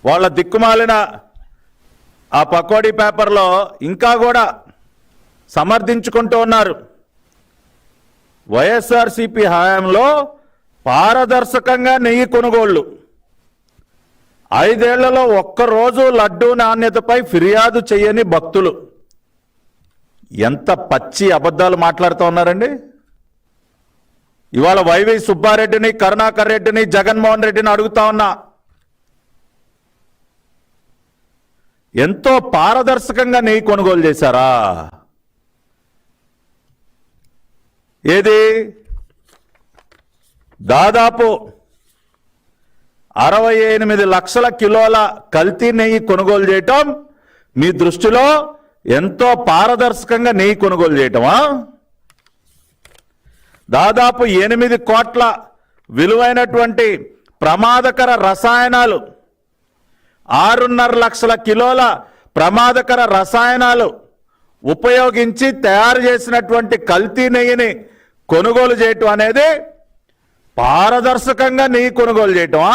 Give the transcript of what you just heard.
వాళ్ళ దిక్కుమాలిన ఆ పకోడీ పేపర్లో ఇంకా కూడా సమర్థించుకుంటూ ఉన్నారు. వైఎస్ఆర్సీపీ హయాంలో పారదర్శకంగా నెయ్యి కొనుగోళ్లు, 5 ఏళ్లలో ఒక్కరోజు లడ్డూ నాణ్యతపై ఫిర్యాదు చేయని భక్తులు. ఎంత పచ్చి అబద్ధాలు మాట్లాడుతూ ఉన్నారండి. ఇవాళ వైవి సుబ్బారెడ్డిని, కరుణాకర్ రెడ్డిని, జగన్మోహన్ రెడ్డిని అడుగుతా ఉన్నా, ఎంతో పారదర్శకంగా నెయ్యి కొనుగోలు చేశారా? ఏది దాదాపు 68 లక్షల కిలోల కల్తీ నెయ్యి కొనుగోలు చేయటం మీ దృష్టిలో ఎంతో పారదర్శకంగా నెయ్యి కొనుగోలు చేయటమా? దాదాపు 8 కోట్ల విలువైనటువంటి ప్రమాదకర రసాయనాలు, 6.5 లక్షల కిలోల ప్రమాదకర రసాయనాలు ఉపయోగించి తయారు చేసినటువంటి కల్తీ నెయ్యిని కొనుగోలు చేయటం అనేది పారదర్శకంగా నెయ్యి కొనుగోలు చేయటమా?